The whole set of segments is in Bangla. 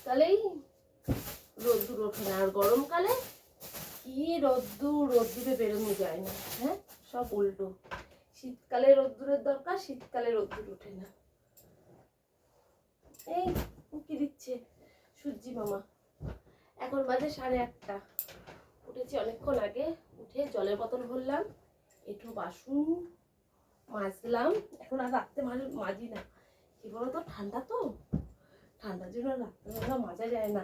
শীতকালেই রোদ্দুর ওঠে না, আর গরমকালে কি রোদ্দুরে বেরোনো যায় না। হ্যাঁ, সব উল্টো। শীতকালে রোদ্দুরের দরকার, শীতকালে রোদ্দুর ওঠে না। এই কি দিচ্ছে সূর্যি মামা। এখন বাজে 8:30। উঠেছি অনেকক্ষণ আগে। উঠে জলের বোতল ভরলাম, একটু বাসন মাজলাম। এখন আর রাত্রে মাজি না, কি বলতো ঠান্ডা তো, ঠান্ডার জন্য রাত্রেবেলা মাজা যায় না।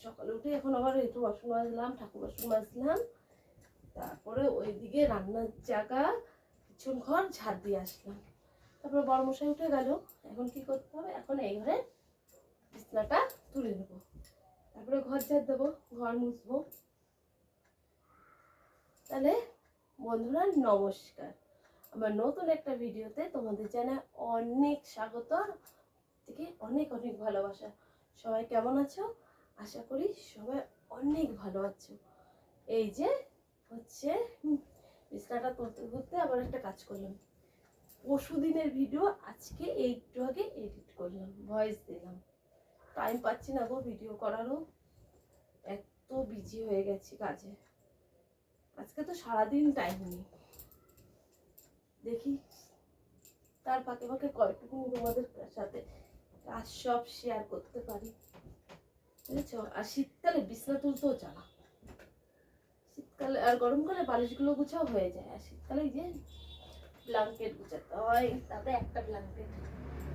সকালে উঠে এখন আবার একটু বাসন মাজলাম, ঠাকুর বাসন মাজলাম। তারপরে ওইদিকে রান্নার জায়গা পিছন ঘর ঝাড় দিয়ে আসলাম। তারপরে বড়মশাই উঠে গেল। এখন কি করতে হবে, এখন এই ঘরে বিছনাটা তুলে নেবো, তারপরে ঘর ঝাড় দেবো, ঘর মুছবো। তাহলে বন্ধুরা নমস্কার, আমার নতুন একটা ভিডিওতে তোমাদের জানাই অনেক স্বাগত, থেকে অনেক অনেক ভালোবাসা। সবাই কেমন আছো? আশা করি সবাই অনেক ভালো আছো। এই যে হচ্ছে বিছনাটা তুলতে তুলতে আবার একটা কাজ করলাম। পরশুদিনের ভিডিও আজকে একটু আগে এডিট করলাম, ভয়েস দিলাম। টাইম পাচ্ছি না গো ভিডিও করারও, এত বিজি হয়ে গেছি কাজে। আজকে তো সারাদিন টাইম নেই। দেখি তার ফাঁকে ফাঁকে কয়টুকু তোমাদের সাথে কাজ সব শেয়ার করতে পারি, বুঝেছ? আর শীতকালে বিছনা তুলতেও চালা, শীতকালে আর গরমকালে বালিশগুলো গুছাও হয়ে যায়, আর শীতকালে যে ব্ল্যাঙ্কেট গুছাতে হয়, তাতে একটা ব্ল্যাঙ্কেট,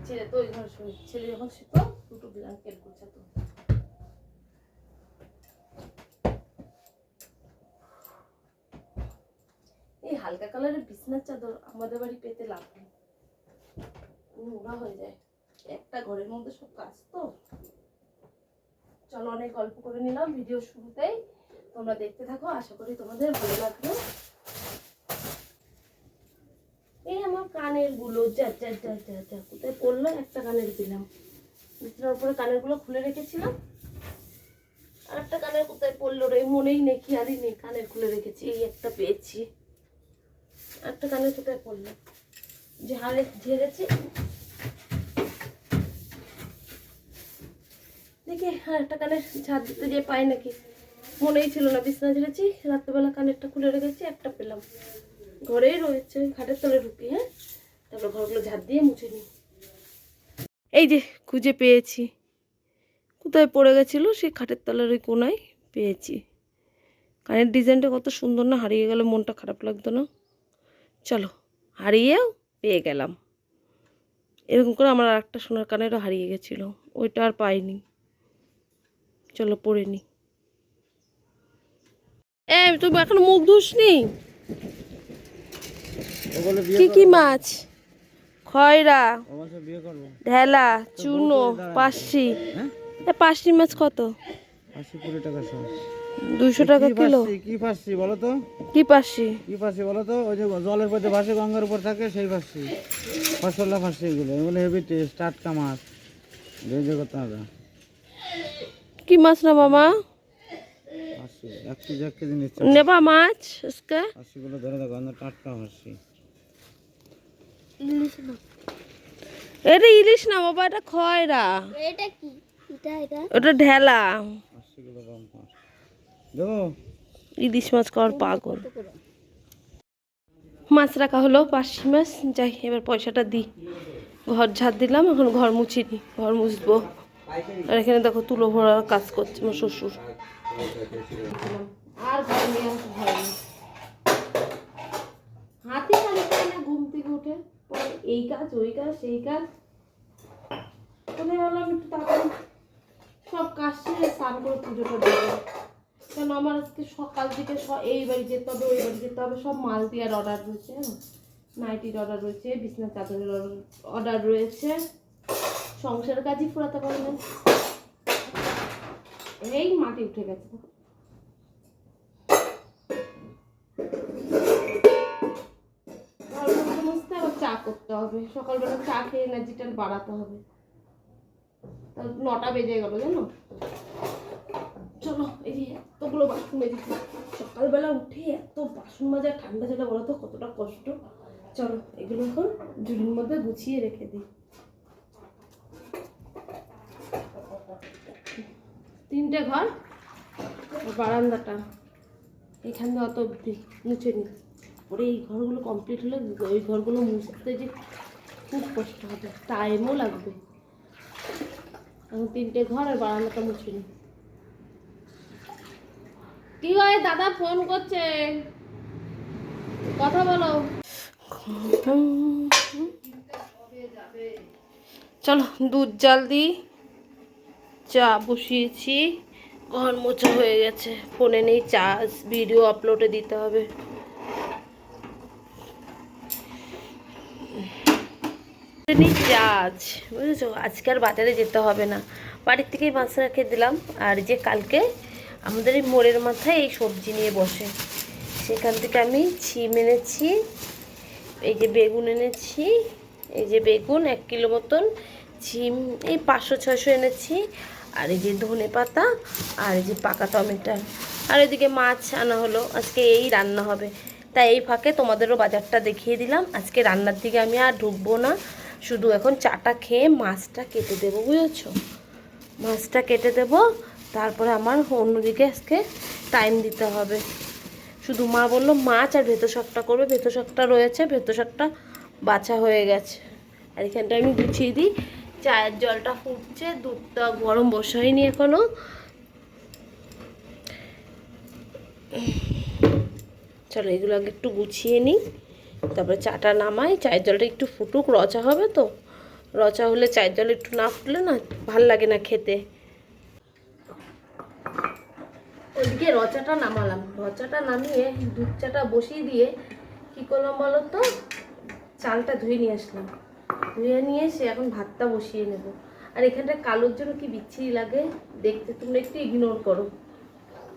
ছেলে তো ওই ঘর ছেলে যখন শুতো দুটো ব্ল্যাঙ্কেট গুছাতো। এই হালকা কালারের বিছনার চাদর আমাদের বাড়ি পেতে লাভ নেই, নোংরা হয়ে যায়। একটা ঘরের মধ্যে সব কাজ তো। চলো অনেক গল্প করে নিলাম ভিডিও শুরুতেই, তোমরা দেখতে থাকো, আশা করি তোমাদের ভালো লাগবে। এই আমার কানের গুলো যা যা যা যা যা কোথায় পড়লো, একটা কানের দিলাম, বিছানার উপরে কানের গুলো খুলে রেখেছিলাম, আর একটা কানের কোথায় পড়লো রে, মনেই নেই, খেয়ালই নেই কানের খুলে রেখেছি। এই একটা পেয়েছি, একটা কানের কোথায় পড়লো, ঝেড়েছি দেখি। হ্যাঁ, একটা কানের ঝাড় দিতে যে পাই নাকি, মনেই ছিল না। বিছনা ঝেড়েছি, রাত্রেবেলা কানেরটা খুলে রেখেছি, একটা পেলাম, ঘরেই রয়েছে, খাটের তলে ঢুকি। হ্যাঁ, তারপর ঘরগুলো ঝাড় দিয়ে মুছে নিই। এই যে খুঁজে পেয়েছি, কোথায় পড়ে গেছিলো, সেই খাটের তলার ওই কোনায় পেয়েছি। কানের ডিজাইনটা কত সুন্দর না, হারিয়ে গেলে মনটা খারাপ লাগতো না? চলো, হারিয়েও পেয়ে গেলাম। এরকম করে আমার আর একটা সোনার কানেরও হারিয়ে গেছিলো, ওইটা আর পাইনি। চলো পরে নি। তুমি এখন মুখ ধুসনি? কি কি মাছ? খয়রা, ঢেলা, চুনো, পার্শি। পার্শি মাছ কত? 200 টাকা কিলো। কি পার্শি বলো তো? কি পার্শি? কি পার্শি বলো তো? ওই যে জলের মধ্যে ভাসে, গঙ্গার উপর থাকে, সেই পার্শি। ফসলা পার্শি, এগুলো হেভি টেস্ট, টাটকা মাছ, ভেজে করতে হবে। কি মাছ না মামা? পার্শি 1 কেজি নিচ্ছে। নেবা মাছ আজকে? পার্শিগুলো ধরে দেখো, টাটকা পার্শি। ইলিশ না, এটা ইলিশ না বাবা, এটা খয়রা। এটা কি? এটা ওটা ঢেলা। পার্শিগুলো রং মাছ দেখো, ইলিশ মাছ খাওয়ার পাগল। মাছ রাখা হলো, পার্শি মাছ। যাই, এবার পয়সাটা দিই। ঘর ঝাড় দিলাম, এখন ঘর মুছিনি, ঘর মুছবো। আর এখানে দেখো তুলো ভরার কাজ করছে আমার শ্বশুর। আর ঘর নিয়ে হাতে খালি না, ঘুম থেকে উঠে এই কাজ ওই কাজ সেই কাজ। বললাম একটু তাড়াতাড়ি সব কাজ শেষে স্নান করে পুজোটা দেবো, কেন আমার আজকে সকাল থেকে এই বাড়ি যেতে হবে, ওই বাড়ি যেতে হবে, সব মাল দেওয়ার অর্ডার রয়েছে, নাইটির অর্ডার রয়েছে, বিছানার চাদরের অর্ডার রয়েছে, সংসারের কাজই ফুরাতে পারি না। এই মাটি উঠে গেছে, আবার চা করতে হবে, সকালবেলা চা খেয়ে এনার্জিটা বাড়াতে হবে। 9টা বেজে গেল জানো। চলো, এই যে এতগুলো বাসন মেজেছি, সকালবেলা উঠে এত বাসন মাজা, ঠান্ডা যেটা বলো তো কতটা কষ্ট। চলো এগুলো এখন ঝুড়ির মধ্যে গুছিয়ে রেখে দিই। 3টে ঘর আর বারান্দাটা এখান দিয়ে অত অব্দি মুছে নি, পরে এই ঘরগুলো কমপ্লিট হলে ওই ঘরগুলো মুছতে যে খুব কষ্ট হবে, টাইমও লাগবে। এখন 3টে ঘর আর বারান্দাটা মুছে নি। কি হয় দাদা ফোন করছে, কথা বলো। চলো দুধ জাল দিই, চা বসিয়েছি, ঘর মোছা হয়ে গেছে, ফোনে নেই চার্জ, ভিডিও আপলোডে দিতে হবে। নেই চার্জ, বুঝেছো, আজকে আর বাজারে যেতে হবে না, বাড়ির থেকেই মাছ রেখে দিলাম। আর যে কালকে আমাদের এই মোড়ের মাথায় এই সবজি নিয়ে বসে, সেখান থেকে আমি ছিম এনেছি, এই যে বেগুন এনেছি, এই যে বেগুন 1 কিলো মতন, ছিম এই 500-600 এনেছি, আর এই যে ধনে পাতা, আর এই যে পাকা টমেটো, আর এদিকে মাছ আনা হলো। আজকে এই রান্না হবে, তাই এই ফাঁকে তোমাদেরও বাজারটা দেখিয়ে দিলাম। আজকে রান্নার দিকে আমি আর ঢুকবো না, শুধু এখন চাটা খেয়ে মাছটা কেটে দেবো, বুঝেছো, মাছটা কেটে দেবো, তারপরে আমার অন্যদিকে আজকে টাইম দিতে হবে। শুধু মা বললো মাছ আর ভেতো শাকটা করবে, ভেতো শাকটা রয়েছে, ভেতো শাকটা বাছা হয়ে গেছে। আর এখানটা আমি গুছিয়ে দিই, চায়ের জলটা ফুটছে, দুধটা গরম বসাইনি এখনো। চলো এগুলো আগে একটু গুছিয়ে নিই, তারপরে চাটা নামাই, চায়ের জলটা একটু ফুটুক, রচা হবে তো, রচা হলে চায়ের জল একটু না ফুটলে না ভাল লাগে না খেতে। ওইদিকে রচাটা নামালাম, রচাটা নামিয়ে দুধ চাটা বসিয়ে দিয়ে কী করলাম বলো তো, চালটা ধুয়ে নিয়ে আসলাম, ধুয়ে নিয়ে এসে এখন ভাতটা বসিয়ে নেব। আর এখানটা কালোর জন্য কি বিচ্ছিরি লাগে দেখতে, তোমরা একটু ইগনোর করো।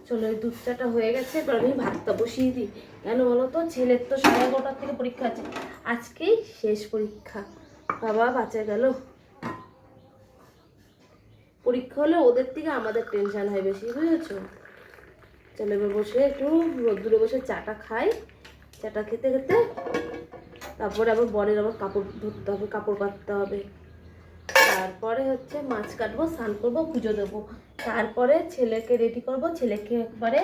চলো এই দুধ চাটা হয়ে গেছে, এবার আমি ভাতটা বসিয়ে দিই। কেন বলো তো, ছেলের তো 11:30 থেকে পরীক্ষা আছে, আজকেই শেষ পরীক্ষা। বাবা বাঁচা গেল, পরীক্ষা হলে ওদের থেকে আমাদের টেনশন হয় বেশি, বুঝেছো। চলো এবার বসে একটু রোদ্দুরে বসে চাটা খাই, চাটা খেতে খেতে তারপরে আবার বরের আবার কাপড় ধরতে হবে, কাপড় কাটতে হবে, তারপরে হচ্ছে মাছ কাটবো, স্নান করবো, পুজো দেবো, তারপরে ছেলেকে রেডি করব, ছেলেকে একবারে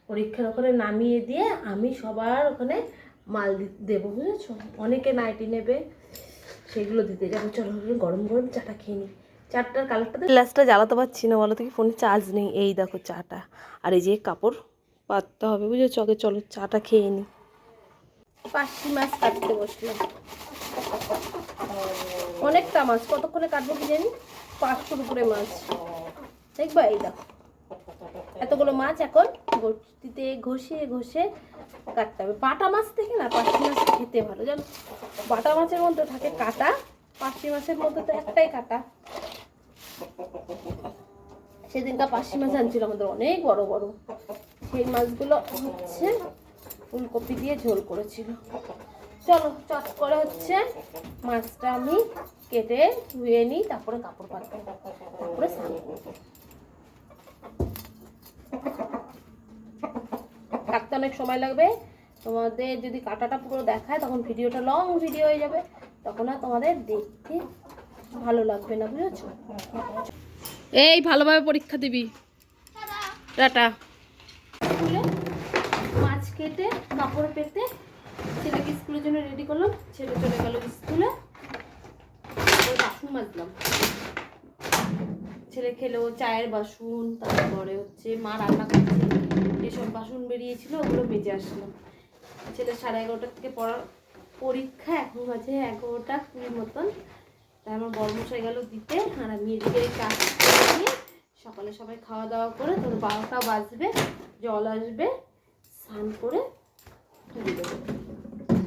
পরীক্ষার ওখানে নামিয়ে দিয়ে আমি সবার ওখানে মাল দেবো, বুঝেছো। অনেকে নাইটি নেবে, সেগুলো দিতে যাবো। চলো গরম গরম চাটা খেয়ে নিই। চাটার কালারটা গ্লাসটা জ্বালাতে পারছি না, বলো তো, কি ফোনে চার্জ নেই। এই দেখো চাটা, আর এই যে কাপড় পাততে হবে, বুঝেছো। আগে চলো চাটা খেয়ে নিই। পার্শে মাছ কাটতে বসলাম, অনেকটা মাছ, কতক্ষণে কাটবো কি জানি, 500-র উপরে মাছ, দেখবা। এই দেখো এতগুলো মাছ এখন বটিতে ঘষে ঘষে কাটতে হবে। বাটা মাছ থেকে না পার্শে মাছ খেতে ভালো, জানো, বাটা মাছের মধ্যে থাকে কাটা, পার্শে মাছের মধ্যে তো একটাই কাটা। সেদিনটা পার্শে মাছ আনছিল আমাদের, অনেক বড় বড়, সেই মাছগুলো হচ্ছে ফুলকপি দিয়ে ঝোল করেছিল। চলো চট করে হচ্ছে মাছটা আমি কেটে ধুয়ে নিই, তারপরে কাপড় পাতবো, তারপরে স্নান করবো। কাটতে অনেক সময় লাগবে, তোমাদের যদি কাটাটা পুরো দেখায় তখন ভিডিওটা লং ভিডিও হয়ে যাবে, তখন আর তোমাদের দেখতে ভালো লাগবে না, বুঝেছো। এই ভালোভাবে পরীক্ষা দিবি, টাটা। মাছ কেটে কাপড় পেতে ছেলেকে স্কুলের জন্য রেডি করলাম, ছেলে চলে গেল স্কুলে। বাসন মাজলাম, ছেলে খেলো চায়ের বাসন, তারপরে হচ্ছে মা রান্না করছে, এসব বাসন বেরিয়েছিল, ওগুলো মেজে আসলাম। ছেলে 11:30 থেকে পরীক্ষা, এখন বাজে 11:20 মতন। তাই আমার বড়মশাই গেল দিতে, আর আমি এদিকে কাজ নিয়ে সকালে সবাই খাওয়া দাওয়া করে, তোর 12টা বাজবে, জল আসবে, স্নান করে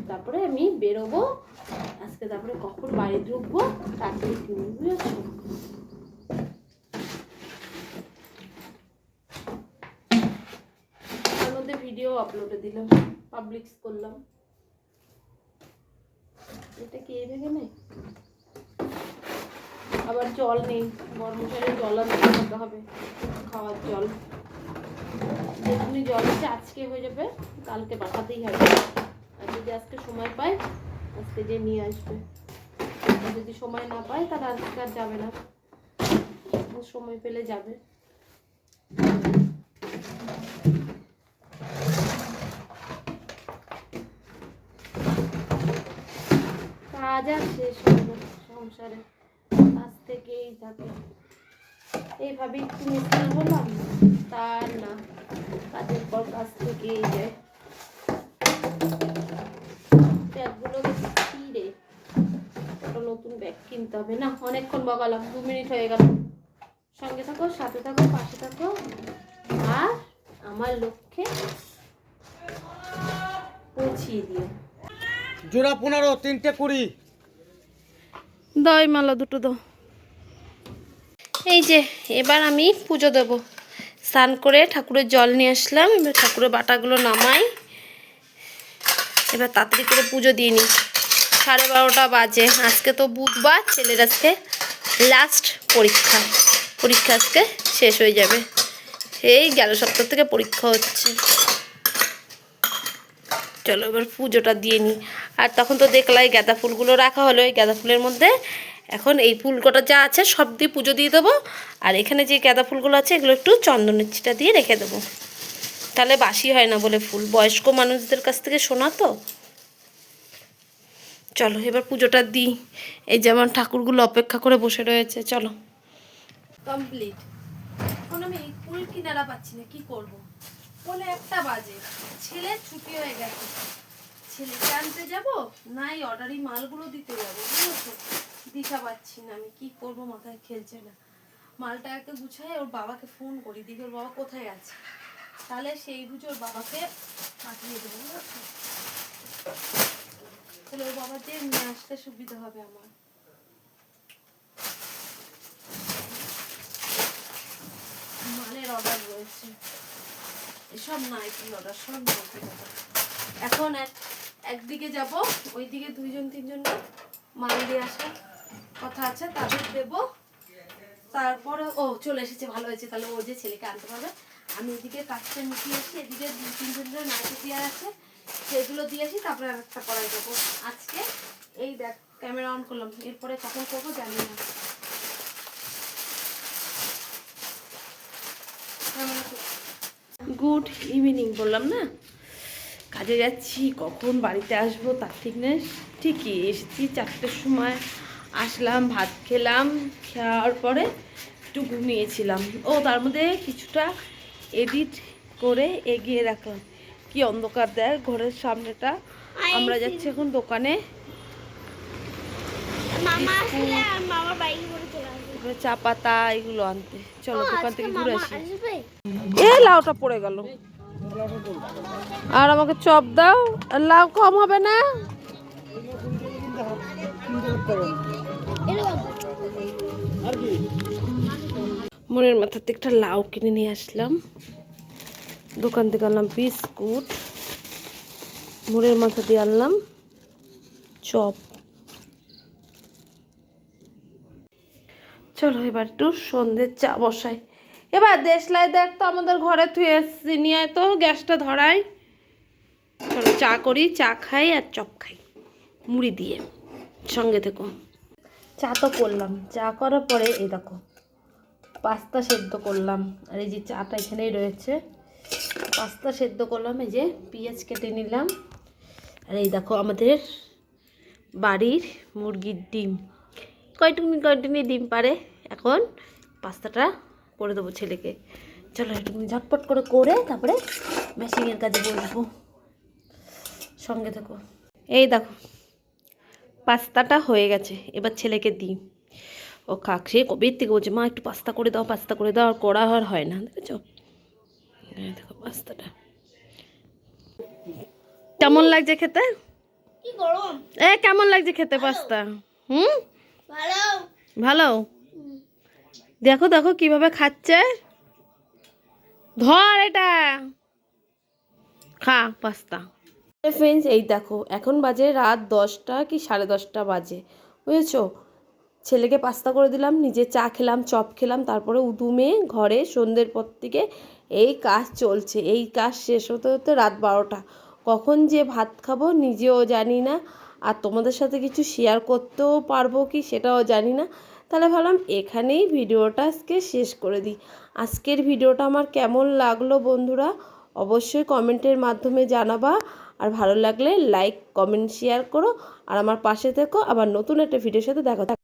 তারপরে আমি বেরোবো আজকে, তারপরে কখন বাড়ি ঢুকবো তাড়াতাড়ি কিনে, বুঝেছো। তার মধ্যে ভিডিও আপলোডে দিলাম, পাবলিক করলাম। এটা কি ভেঙে নেই, আবার জল নেই, গরম জলে জল আনতে হবে, খাওয়ার জল, যেখানে জল আছে আজকে হয়ে যাবে, কালকে পাঠাতেই হবে। আর যদি আজকে সময় পায় আজকে যে নিয়ে আসবে, যদি সময় না পায় তাহলে আজকে আর যাবে না, সময় পেলে যাবে। কাজ আর শেষ হয় না সংসারে, কাজ থেকেই থাকে। এইভাবে একটু মিস্ত্রি বললাম, তার না, কাজের পর কাজ থেকেই যায়। ব্যাগগুলো কি রে, একটা নতুন ব্যাগ কিনতে হবে। না, অনেকক্ষণ বকালাম, 2 মিনিট হয়ে গেল। সঙ্গে থাকো, সাথে থাকো, পাশে থাকো, আর আমার লক্ষ্যে পৌঁছিয়ে দিও। জোড়া 15, 3টে 20। দাও এই মালা দুটো দাও। এই যে এবার আমি পুজো দেবো। স্নান করে ঠাকুরের জল নিয়ে আসলাম, এবার ঠাকুরের বাটাগুলো নামাই। এবার তাড়াতাড়ি করে পুজো দিয়ে নিই। 12:30 বাজে। আজকে তো বুধবার, ছেলের আজকে লাস্ট পরীক্ষা। পরীক্ষা আজকে শেষ হয়ে যাবে। এই গেল সপ্তাহ থেকে পরীক্ষা হচ্ছে। চলো এবার পুজোটা দিয়ে নিই। আর তখন তো দেখলাই গাঁদা ফুলগুলো রাখা হলো। এই গাঁদা ফুলের মধ্যে এখন এই ফুল কটা যা আছে সব দিয়ে পুজো দিয়ে দেবো। আর এখানে যে গাঁদা ফুলগুলো আছে এগুলো একটু চন্দনের ছিটা দিয়ে রেখে দেবো, তাহলে বাসি হয় না বলে ফুল, বয়স্ক মানুষদের কাছ থেকে শোনা তো। চলো এবার পুজোটা দিই। এই যে আমার ঠাকুরগুলো অপেক্ষা করে বসে রয়েছে। চলো কমপ্লিট। এখন আমি ফুল কিনারা পাচ্ছি না, কি করব? বলে 1টা বাজে, ছেলের ছুটি হয়ে গেছে। ছেলেকে আনতে যাব না এই অর্ডারি মালগুলো দিতে যাবো, বুঝেছো? দিশা পাচ্ছি না আমি কি করব, মাথায় খেলছে না। মালটাকে গুছাই ওর বাবাকে ফোন করি, দিদি ওর বাবা কোথায় আছে, তাহলে সেই বুঝে ওর বাবাকে পাঠিয়ে দেবো, বুঝেছো? তাহলে ওর বাবা যে নিয়ে আসতে সুবিধা হবে আমার। মালের অর্ডার রয়েছে, এসব নাইটির অর্ডার, সব নাইটির অর্ডার। এখন একদিকে যাব, ওইদিকে 2-3 মাল দিয়ে আসার কথা আছে, তাদের দেব। তারপরে ও চলে এসেছে, ভালো হয়েছে, তাহলে ও যে ছেলেকে আনতে পারবে। আমি এদিকে কাজটা মিটিয়ে আসি, এদিকে 2-3 নাইটি দেওয়ার আছে, সেগুলো দিয়ে আসি, তারপরে আরেকটা করাই দেবো। আজকে এই দেখ ক্যামেরা অন করলাম, এরপরে কখন করবো জানি না। গুড ইভিনিং বললাম না, কাজে যাচ্ছি, কখন বাড়িতে আসবো তার ঠিক নেই। ঠিকই এসেছি 4টের সময়, আসলাম, ভাত খেলাম, খাওয়ার পরে একটু ঘুমিয়েছিলাম। ও তার মধ্যে কিছুটা এডিট করে এগিয়ে রাখলাম। কি অন্ধকার দেয় ঘরের সামনেটা। আমরা যাচ্ছি এখন দোকানে চা পাতা এগুলো আনতে। চলো দোকান থেকে ঘুরে আসি। এ লাউটা পড়ে গেল। আর আমাকে চপ দাও, লাউ কম হবে না? মনের মাথাতে একটা লাউ কিনে নিয়ে আসলাম। দোকান থেকে আনলাম বিস্কুট, মোড়ের মাথা দিয়ে আনলাম চপ। চলো এবার একটু সন্ধ্যের চা বসাই। এবার দেশলাই দেখ তো আমাদের ঘরে থুয়ে এসছি, নিয়ে তো গ্যাসটা ধরাই। চলো চা করি, চা খাই আর চপ খাই মুড়ি দিয়ে। সঙ্গে থেকো। চা তো করলাম, চা করার পরে এই দেখো পাস্তা সেদ্ধ করলাম। আর এই যে চাটা এখানেই রয়েছে, পাস্তা সেদ্ধ করলাম। এই যে পেঁয়াজ কেটে নিলাম। আর এই দেখো আমাদের বাড়ির মুরগির ডিম, কয়টুকুনি ডিম পারে। এখন পাস্তাটা করে দেবো ছেলেকে। চলো একটুখানি ঝটপট করে তারপরে মেশিনের কাজে বসবো। সঙ্গে থাকো। এই দেখো পাস্তাটা হয়ে গেছে, এবার ছেলেকে দিই। ও খাক, সে কবের থেকে বলছে মা একটু পাস্তা করে দাও, পাস্তা করে দাও, আর করা আর হয় না। দেখেছো, দেখো পাস্তাটা কেমন লাগছে খেতে। কেমন লাগছে খেতে পাস্তা? ভালো। দেখো দেখো কিভাবে খাচ্ছে, ধর এটা খা পাস্তা। ফ্রেন্ডস এই দেখো এখন বাজে রাত 10টা কি 10:30 বাজে, বুঝেছো? ছেলেকে পাস্তা করে দিলাম, নিজে চা খেলাম, চপ খেলাম, তারপরে উদুমে ঘরে সন্ধ্যের পর থেকে এই কাজ চলছে। এই কাজ শেষ হতে হতে রাত 12টা। কখন যে ভাত খাবো নিজেও জানি না, আর তোমাদের সাথে কিছু শেয়ার করতেও পারবো কি সেটাও জানি না। তাহলে ভাবলাম এখানেই ভিডিওটা আজকে শেষ করে দিই। আজকের ভিডিওটা আমার কেমন লাগলো বন্ধুরা অবশ্যই কমেন্টের মাধ্যমে জানাবা। আর ভালো লাগলে লাইক কমেন্ট শেয়ার করো আর আমার পাশে থেকো। আবার নতুন একটা ভিডিওর সাথে দেখা